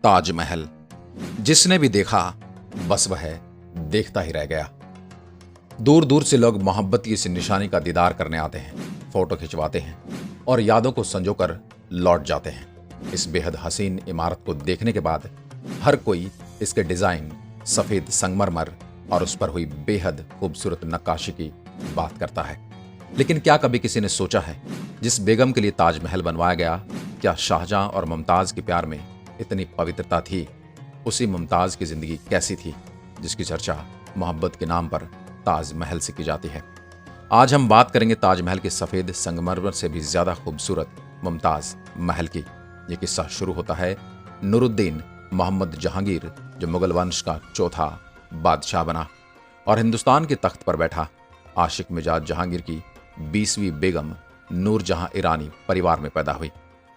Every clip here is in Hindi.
ताजमहल जिसने भी देखा बस वह देखता ही रह गया। दूर दूर से लोग मोहब्बत की इस निशानी का दीदार करने आते हैं, फोटो खिंचवाते हैं और यादों को संजोकर लौट जाते हैं। इस बेहद हसीन इमारत को देखने के बाद हर कोई इसके डिजाइन, सफेद संगमरमर और उस पर हुई बेहद खूबसूरत नक्काशी की बात करता है। लेकिन क्या कभी किसी ने सोचा है जिस बेगम के लिए ताजमहल बनवाया गया, क्या शाहजहां और मुमताज के प्यार में इतनी पवित्रता थी? उसी मुमताज की जिंदगी कैसी थी जिसकी चर्चा मोहब्बत के नाम पर ताजमहल से की जाती है। आज हम बात करेंगे ताजमहल के सफेद संगमरमर से भी ज्यादा खूबसूरत मुमताज महल की। यह किस्सा शुरू होता है नूरुद्दीन मोहम्मद जहांगीर, जो मुगल वंश का चौथा बादशाह बना और हिंदुस्तान के तख्त पर बैठा। आशिक मिजाज जहांगीर की 20वीं बेगम नूरजहां ईरानी परिवार में पैदा हुई।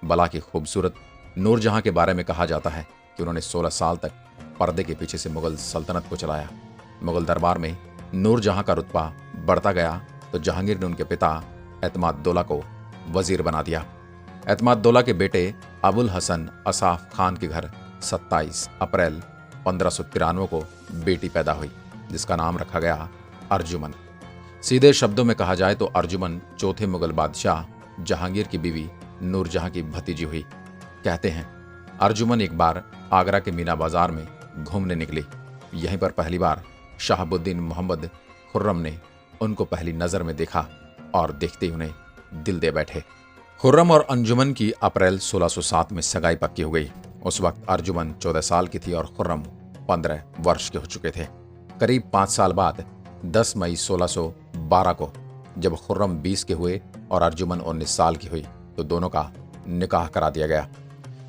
बला की खूबसूरत नूरजहां के बारे में कहा जाता है कि उन्होंने 16 साल तक पर्दे के पीछे से मुगल सल्तनत को चलाया। मुगल दरबार में नूरजहां का रुतबा बढ़ता गया तो जहांगीर ने उनके पिता एतमाद-दौला को वजीर बना दिया। एतमाद-दौला के बेटे अबुल हसन असाफ खान के घर 27 अप्रैल 1593 को बेटी पैदा हुई जिसका नाम रखा गया अर्जुमन। सीधे शब्दों में कहा जाए तो अर्जुमन चौथे मुगल बादशाह जहांगीर की बीवी नूरजहां की भतीजी हुई। कहते हैं अर्जुमन एक बार आगरा के मीना बाजार में घूमने निकली। यहीं पर पहली बार शहाबुद्दीन मोहम्मद खुर्रम ने उनको पहली नजर में देखा और देखते ही उन्हें दिल दे बैठे। खुर्रम और अंजुमन की अप्रैल 1607 में सगाई पक्की हो गई। उस वक्त अर्जुमन 14 साल की थी और खुर्रम 15 वर्ष के हो चुके थे। करीब 5 साल बाद 10 मई 1612 को जब खुर्रम 20 के हुए और अर्जुमन 19 साल की हुई तो दोनों का निकाह करा दिया गया।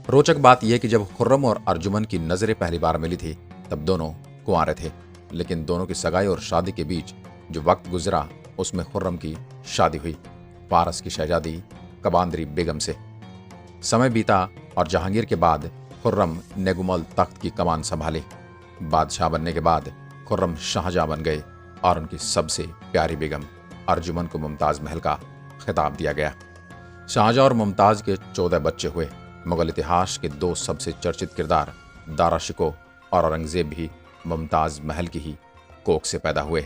रोचक बात यह कि जब खुर्रम और अर्जुमन की नजरें पहली बार मिली थी तब दोनों कुंवारे थे, लेकिन दोनों की सगाई और शादी के बीच जो वक्त गुजरा उसमें खुर्रम की शादी हुई पारस की शहजादी कबांदरी बेगम से। समय बीता और जहांगीर के बाद खुर्रम ने गुमल तख्त की कमान संभाली। बादशाह बनने के बाद खुर्रम शाहजहां बन गए और उनकी सबसे प्यारी बेगम अर्जुमन को मुमताज महल का खिताब दिया गया। शाहजहां और मुमताज के 14 बच्चे हुए। मुगल इतिहास के 2 सबसे चर्चित किरदार दारा शिकोह और औरंगजेब भी मुमताज महल की ही कोख से पैदा हुए।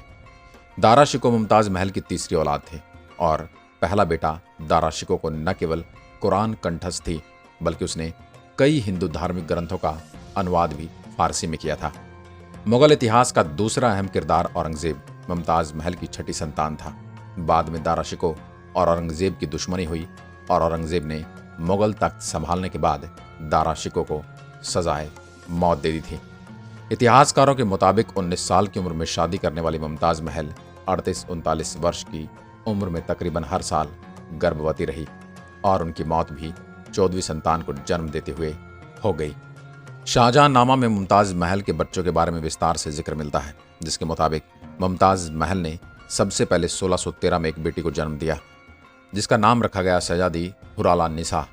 दारा शिकोह मुमताज महल की तीसरी औलाद थे और पहला बेटा दारा शिकोह को न केवल कुरान कंठस्थ थी बल्कि उसने कई हिंदू धार्मिक ग्रंथों का अनुवाद भी फारसी में किया था। मुगल इतिहास का दूसरा अहम किरदार औरंगजेब मुमताज महल की छठी संतान था। बाद में दारा शिकोह और औरंगजेब की दुश्मनी हुई और औरंगजेब ने मुगल तख्त संभालने के बाद दारा शिकोह को सजाए मौत दे दी थी। इतिहासकारों के मुताबिक 19 साल की उम्र में शादी करने वाली मुमताज महल 38-39 वर्ष की उम्र में तकरीबन हर साल गर्भवती रही और उनकी मौत भी 14वीं संतान को जन्म देते हुए हो गई। शाहजहांनामा में मुमताज महल के बच्चों के बारे में विस्तार से जिक्र मिलता है, जिसके मुताबिक मुमताज महल ने सबसे पहले 1613 में एक बेटी को जन्म दिया जिसका नाम रखा गया शहजादी हुराला निसा।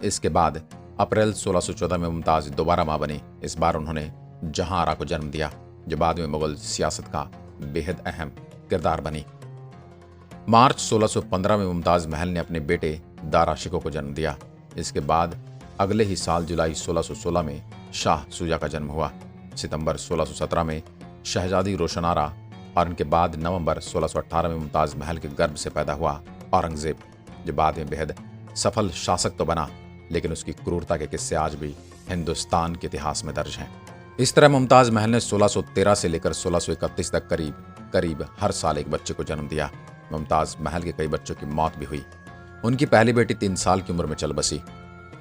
इसके बाद अप्रैल 1614 में मुमताज दोबारा मां बनी। इस बार उन्होंने जहांआरा को जन्म दिया जो बाद में मुगल सियासत का बेहद अहम किरदार बनी। मार्च 1615 में मुमताज महल ने अपने बेटे दारा शिकोह को जन्म दिया। इसके बाद अगले ही साल जुलाई 1616 में शाह शुजा का जन्म हुआ। सितंबर 1617 में शहजादी रोशनारा और उनके बाद नवंबर 1618 में मुमताज महल के गर्भ से पैदा हुआ औरंगजेब, जो बाद में बेहद सफल शासक तो बना लेकिन उसकी क्रूरता के किस्से आज भी हिंदुस्तान के इतिहास में दर्ज हैं। इस तरह मुमताज महल ने 1613 से लेकर 1631 तक करीब हर साल एक बच्चे को जन्म दिया। मुमताज महल के कई बच्चों की मौत भी हुई। उनकी पहली बेटी 3 साल की उम्र में चल बसी।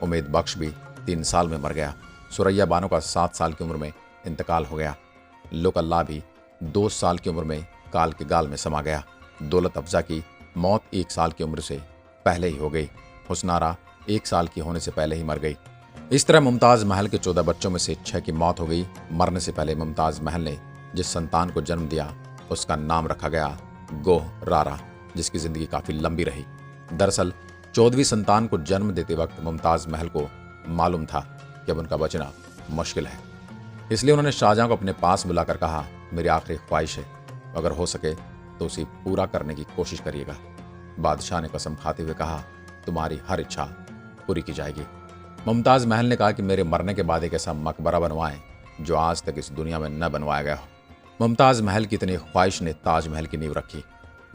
उमेद बख्श भी 3 साल में मर गया। सुरैया बानो का 7 साल की उम्र में इंतकाल हो गया। लुक अल्लाह भी 2 साल की उम्र में काल के गाल में समा गया। दौलत अफजा की मौत 1 साल की उम्र से पहले ही हो गई। हुस्नारा 1 साल की होने से पहले ही मर गई। इस तरह मुमताज महल के 14 बच्चों में से 6 की मौत हो गई। मरने से पहले मुमताज महल ने जिस संतान को जन्म दिया उसका नाम रखा गया गोह रारा, जिसकी जिंदगी काफी लंबी रही। दरअसल 14वीं संतान को जन्म देते वक्त मुमताज महल को मालूम था कि अब उनका बचना मुश्किल है, इसलिए उन्होंने शाहजहां को अपने पास बुलाकर कहा, मेरी आखिरी ख्वाहिश है, अगर हो सके तो उसे पूरा करने की कोशिश करिएगा। बादशाह ने कसम खाते हुए कहा, तुम्हारी हर इच्छा पूरी की जाएगी। मुमताज महल ने कहा कि मेरे मरने के बाद एक ऐसा मकबरा बनवाएं जो आज तक इस दुनिया में न बनवाया गया हो। मुमताज महल की इतनी ख्वाहिश ने ताजमहल की नींव रखी।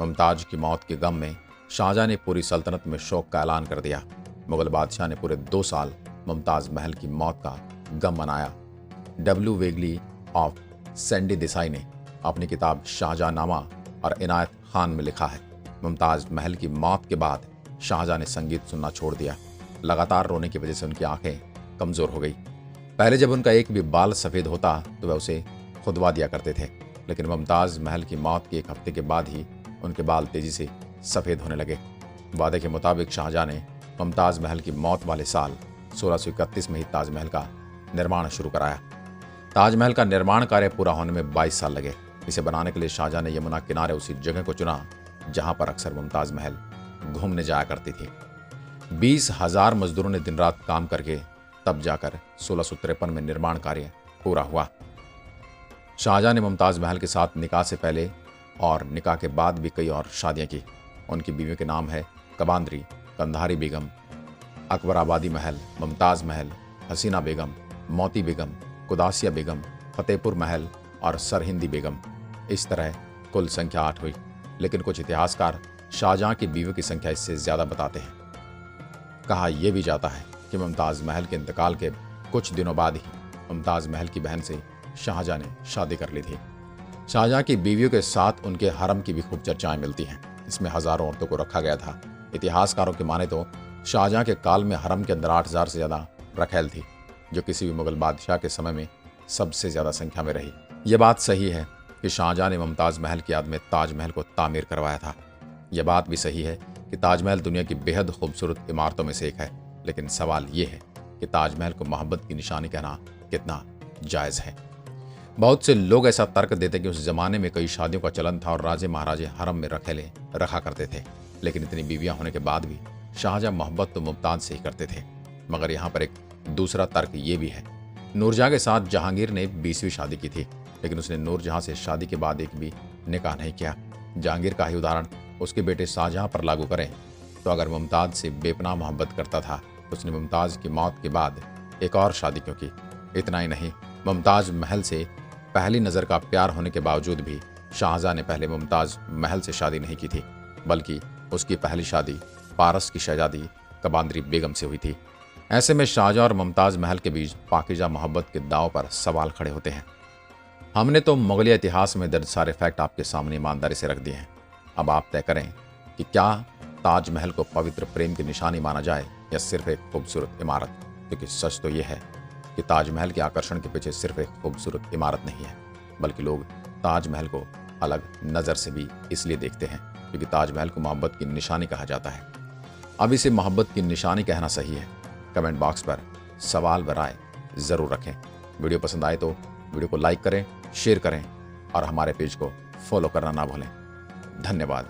मुमताज की मौत के गम में शाहजहां ने पूरी सल्तनत में शोक का ऐलान कर दिया। मुगल बादशाह ने पूरे 2 साल मुमताज महल की मौत का गम मनाया। W vaguely of Sandy Desai ने अपनी किताब शाहजहांनामा और इनायत खान में लिखा है, मुमताज महल की मौत के बाद शाहजहां ने संगीत सुनना छोड़ दिया। लगातार रोने की वजह से उनकी आंखें कमजोर हो गई। पहले जब उनका एक भी बाल सफ़ेद होता तो वह उसे खुदवा दिया करते थे, लेकिन मुमताज महल की मौत के 1 हफ्ते के बाद ही उनके बाल तेजी से सफ़ेद होने लगे। वादे के मुताबिक शाहजहां ने मुमताज महल की मौत वाले साल 1631 में ही ताजमहल का निर्माण शुरू कराया। ताजमहल का निर्माण कार्य पूरा होने में 22 साल लगे। इसे बनाने के लिए शाहजहां ने यमुना किनारे उसी जगह को चुना जहां पर अक्सर मुमताज महल घूमने जाया करती थी। 20,000 मजदूरों ने दिन रात काम करके तब जाकर 1653 में निर्माण कार्य पूरा हुआ। शाहजहां ने मुमताज महल के साथ निकाह से पहले और निकाह के बाद भी कई और शादियां की। उनकी बीवियों के नाम है कबांद्री, कंधारी बेगम, अकबराबादी महल, मुमताज महल, हसीना बेगम, मोती बेगम, कुदासिया बेगम, फतेहपुर महल और सरहिंदी बेगम। इस तरह कुल संख्या 8 हुई, लेकिन कुछ इतिहासकार शाहजहां की बीवियों की संख्या इससे ज्यादा बताते हैं। कहा यह भी जाता है कि मुमताज महल के इंतकाल के कुछ दिनों बाद ही मुमताज महल की बहन से शाहजहां ने शादी कर ली थी। शाहजहां की बीवियों के साथ उनके हरम की भी खूब चर्चाएं मिलती हैं। इसमें हजारों औरतों को रखा गया था। इतिहासकारों की माने तो शाहजहां के काल में हरम के अंदर 8,000 से ज्यादा रखैल थी, जो किसी भी मुगल बादशाह के समय में सबसे ज्यादा संख्या में रही। यह बात सही है कि शाहजहां ने मुमताज महल की याद में ताजमहल को तामीर करवाया था। यह बात भी सही है कि ताजमहल दुनिया की बेहद खूबसूरत इमारतों में से एक है, लेकिन सवाल यह है कि ताजमहल को मोहब्बत की निशानी कहना कितना जायज़ है। बहुत से लोग ऐसा तर्क देते कि उस जमाने में कई शादियों का चलन था और राजे महाराजे हरम में रखेले रखा करते थे, लेकिन इतनी बीवियां होने के बाद भी शाहजहां मोहब्बत तो मुमताज से ही करते थे। मगर यहाँ पर एक दूसरा तर्क ये भी है। नूरजहां के साथ जहांगीर ने 20वीं शादी की थी, लेकिन उसने नूरजहां से शादी के बाद एक भी निकाह नहीं किया। जहांगीर का ही उदाहरण उसके बेटे शाहजहां पर लागू करें तो अगर मुमताज से बेपनाह मोहब्बत करता था तो उसने मुमताज की मौत के बाद एक और शादी क्यों की। इतना ही नहीं, मुमताज महल से पहली नज़र का प्यार होने के बावजूद भी शाहजहां ने पहले मुमताज महल से शादी नहीं की थी, बल्कि उसकी पहली शादी पारस की शहजादी कबांद्री बेगम से हुई थी। ऐसे में शाहजहां और मुमताज महल के बीच पाकीज़ा मोहब्बत के दांव पर सवाल खड़े होते हैं। हमने तो मुगलिया इतिहास में दर्ज सारे फैक्ट आपके सामने ईमानदारी से रख दिए हैं। अब आप तय करें कि क्या ताजमहल को पवित्र प्रेम की निशानी माना जाए या सिर्फ एक खूबसूरत इमारत। क्योंकि सच तो यह है कि ताजमहल के आकर्षण के पीछे सिर्फ एक खूबसूरत इमारत नहीं है, बल्कि लोग ताजमहल को अलग नज़र से भी इसलिए देखते हैं क्योंकि ताजमहल को मोहब्बत की निशानी कहा जाता है। अब इसे मोहब्बत की निशानी कहना सही है? कमेंट बॉक्स पर सवाल व राय ज़रूर रखें। वीडियो पसंद आए तो वीडियो को लाइक करें, शेयर करें और हमारे पेज को फॉलो करना ना भूलें। धन्यवाद।